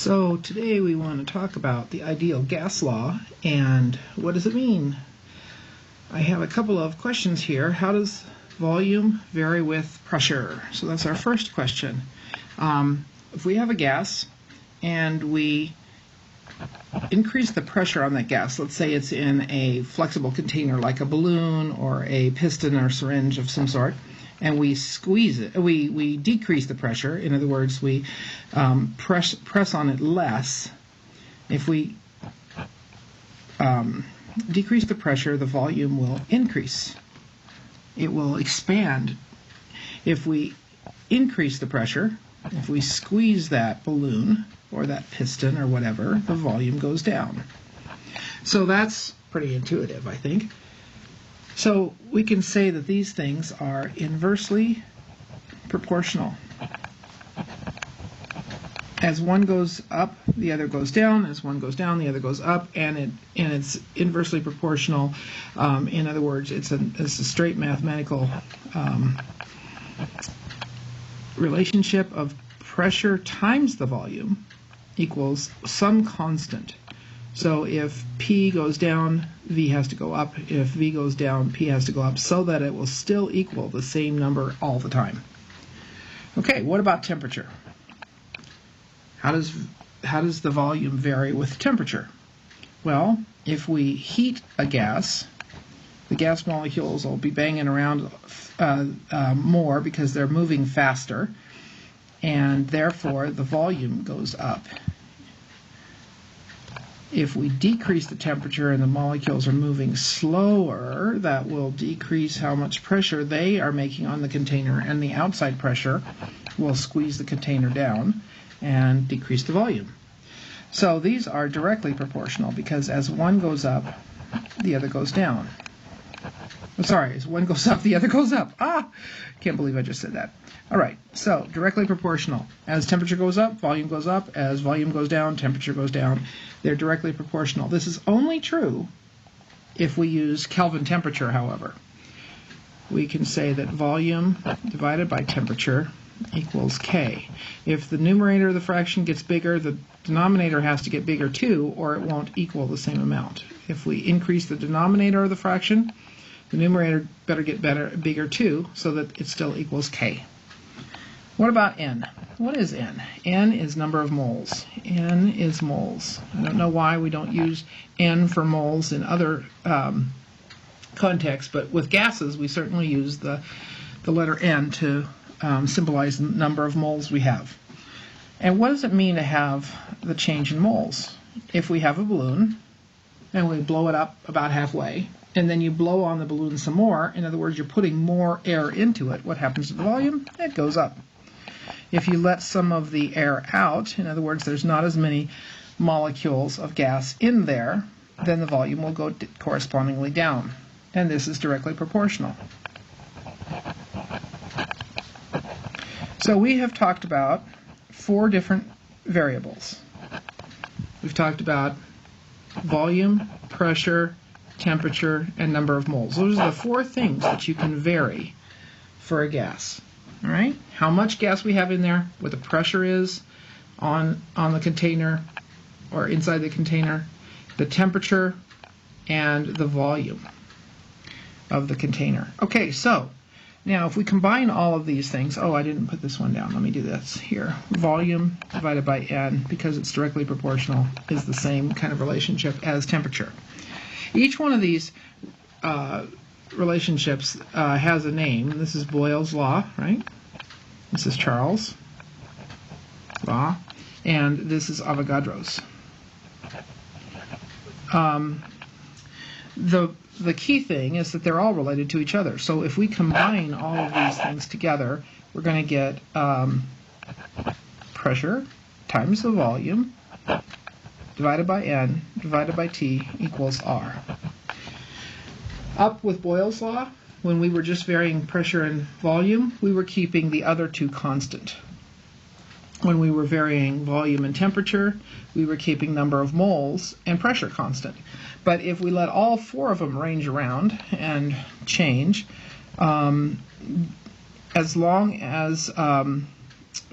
So today we want to talk about the ideal gas law and what does it mean? I have a couple of questions here. How does volume vary with pressure? So that's our first question. If we have a gas and we increase the pressure on that gas, let's say it's in a flexible container like a balloon or a piston or syringe of some sort, and we squeeze it, we decrease the pressure. In other words, we press on it less. If we decrease the pressure, the volume will increase. It will expand. If we increase the pressure, if we squeeze that balloon or that piston or whatever, the volume goes down. So that's pretty intuitive, I think. So we can say that these things are inversely proportional. As one goes up, the other goes down. As one goes down, the other goes up, and it's inversely proportional. In other words, it's a straight mathematical relationship of pressure times the volume equals some constant. So if P goes down, V has to go up. If V goes down, P has to go up, so that it will still equal the same number all the time. Okay, what about temperature? How does the volume vary with temperature? Well, if we heat a gas, the gas molecules will be banging around more because they're moving faster, and therefore the volume goes up. If we decrease the temperature and the molecules are moving slower, that will decrease how much pressure they are making on the container, and the outside pressure will squeeze the container down and decrease the volume. So these are directly proportional because as one goes up, the other goes down. As one goes up, the other goes up. Can't believe I just said that. All right, so directly proportional. As temperature goes up, volume goes up. As volume goes down, temperature goes down. They're directly proportional. This is only true if we use Kelvin temperature, however. We can say that volume divided by temperature equals K. If the numerator of the fraction gets bigger, the denominator has to get bigger too, or it won't equal the same amount. If we increase the denominator of the fraction, the numerator better get bigger too, so that it still equals K. What about N? What is N? N is number of moles. N is moles. I don't know why we don't use N for moles in other contexts, but with gases we certainly use the letter N to symbolize the number of moles we have. And what does it mean to have the change in moles? If we have a balloon and we blow it up about halfway, and then you blow on the balloon some more, in other words, you're putting more air into it, what happens to the volume? It goes up. If you let some of the air out, in other words, there's not as many molecules of gas in there, then the volume will go correspondingly down. And this is directly proportional. So we have talked about 4 different variables. We've talked about volume, pressure, temperature, and number of moles. Those are the 4 things that you can vary for a gas. All right? How much gas we have in there, what the pressure is on the container or inside the container, the temperature, and the volume of the container. Okay, so now if we combine all of these things, I didn't put this one down. Let me do this here. Volume divided by N, because it's directly proportional, is the same kind of relationship as temperature. Each one of these relationships has a name. This is Boyle's law, right? This is Charles' law, and this is Avogadro's. The key thing is that they're all related to each other. So if we combine all of these things together, we're going to get pressure times the volume divided by N divided by T equals R. Up with Boyle's law, when we were just varying pressure and volume, we were keeping the other 2 constant. When we were varying volume and temperature, we were keeping number of moles and pressure constant. But if we let all 4 of them range around and change, as long as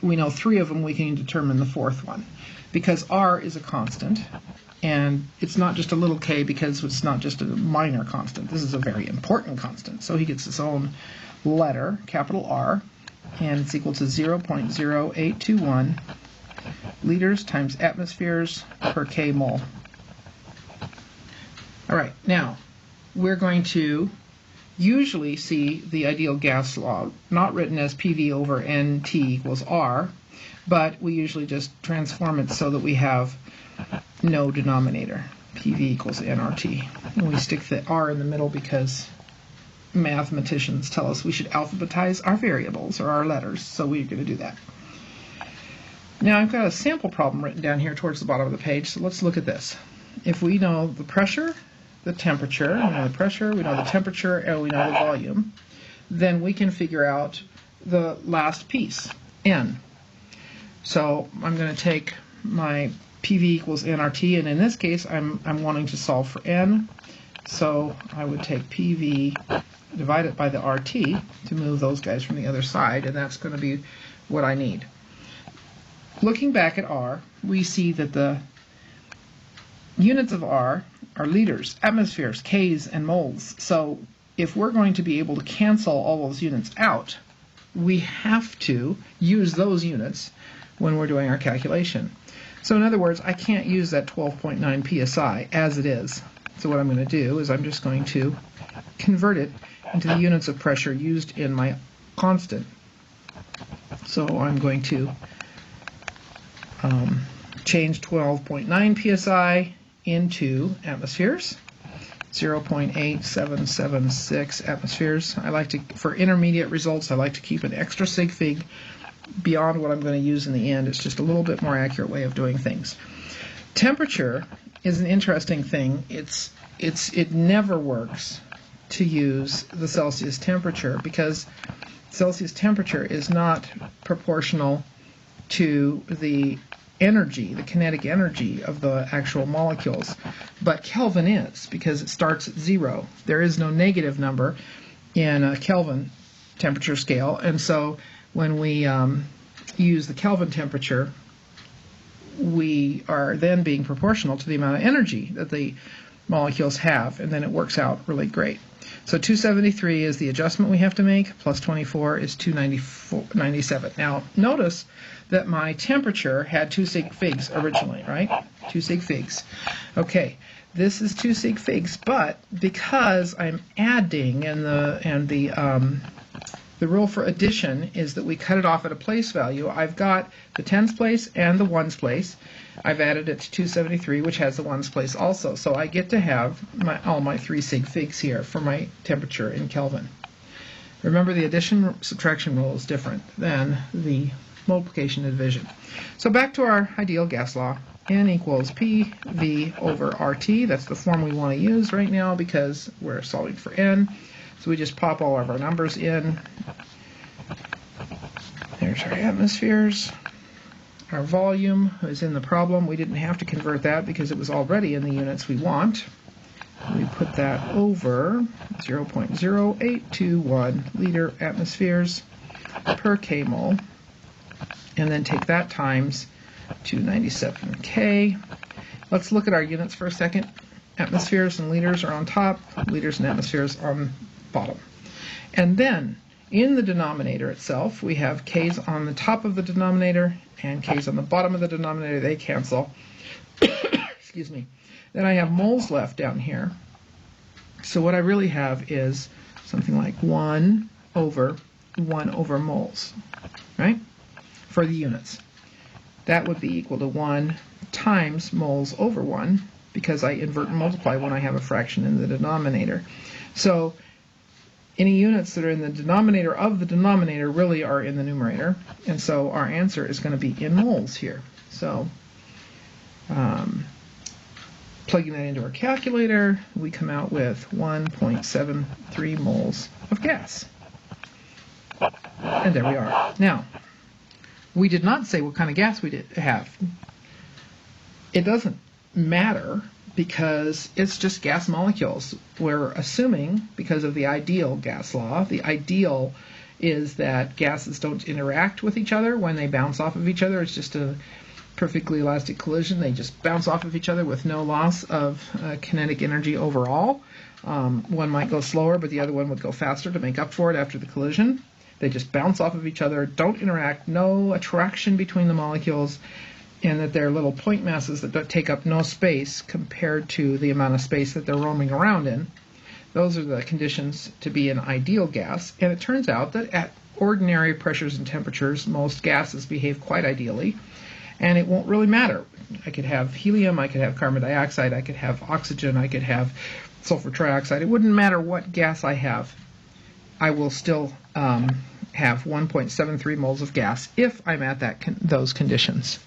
we know 3 of them, we can determine the 4th one. Because r is a constant, and it's not just a little k because it's not just a minor constant. This is a very important constant. So he gets his own letter, capital R, and it's equal to 0.0821 liters times atmospheres per k mole. All right, now we're going to usually see the ideal gas law not written as PV over NT equals R, but we usually just transform it so that we have no denominator. PV equals nRT. And we stick the R in the middle because mathematicians tell us we should alphabetize our variables or our letters, so we're going to do that. Now I've got a sample problem written down here towards the bottom of the page, so let's look at this. If we know the pressure, the temperature, we know the pressure, we know the temperature, and we know the volume, then we can figure out the last piece, N. So I'm going to take my PV equals nRT, and in this case I'm wanting to solve for N, so I would take PV, divide it by the RT to move those guys from the other side, and that's going to be what I need. Looking back at R, we see that the units of R are liters, atmospheres, Ks, and moles. So if we're going to be able to cancel all those units out, we have to use those units when we're doing our calculation. So in other words, I can't use that 12.9 psi as it is. So what I'm going to do is I'm just going to convert it into the units of pressure used in my constant. So I'm going to change 12.9 psi into atmospheres, 0.8776 atmospheres. I like to, for intermediate results, I like to keep an extra sig fig beyond what I'm going to use in the end. It's just a little bit more accurate way of doing things. Temperature is an interesting thing. It never works to use the Celsius temperature because Celsius temperature is not proportional to the energy, the kinetic energy of the actual molecules, but Kelvin is, because it starts at 0. There is no negative number in a Kelvin temperature scale, and so when we use the Kelvin temperature, we are then being proportional to the amount of energy that the molecules have, and then it works out really great. So 273 is the adjustment we have to make, plus 24 is 297. Now notice that my temperature had 2 sig figs originally, right? 2 sig figs. Okay, this is 2 sig figs, but because I'm adding, and the rule for addition is that we cut it off at a place value. I've got the tens place and the ones place. I've added it to 273, which has the ones place also. So I get to have all my 3 sig figs here for my temperature in Kelvin. Remember, the addition-subtraction rule is different than the multiplication and division. So back to our ideal gas law. N equals PV over RT. That's the form we want to use right now because we're solving for N. So we just pop all of our numbers in. There's our atmospheres. Our volume is in the problem. We didn't have to convert that because it was already in the units we want. We put that over 0.0821 liter atmospheres per k mole, and then take that times 297K. Let's look at our units for a second. Atmospheres and liters are on top, liters and atmospheres on bottom. And then in the denominator itself, we have K's on the top of the denominator and K's on the bottom of the denominator. They cancel. Excuse me. Then I have moles left down here. So what I really have is something like 1 over moles, right? For the units. That would be equal to 1 times moles over 1, because I invert and multiply when I have a fraction in the denominator. So any units that are in the denominator of the denominator really are in the numerator, and so our answer is going to be in moles here. So plugging that into our calculator, we come out with 1.73 moles of gas. And there we are. Now, we did not say what kind of gas we did have. It doesn't matter because it's just gas molecules. We're assuming, because of the ideal gas law, the ideal is that gases don't interact with each other when they bounce off of each other. It's just a perfectly elastic collision. They just bounce off of each other with no loss of kinetic energy overall. One might go slower, but the other one would go faster to make up for it after the collision. They just bounce off of each other, don't interact, no attraction between the molecules, and that they're little point masses that don't take up no space compared to the amount of space that they're roaming around in. Those are the conditions to be an ideal gas. And it turns out that at ordinary pressures and temperatures, most gases behave quite ideally. And it won't really matter. I could have helium, I could have carbon dioxide, I could have oxygen, I could have sulfur trioxide. It wouldn't matter what gas I have. I will still have 1.73 moles of gas if I'm at those conditions.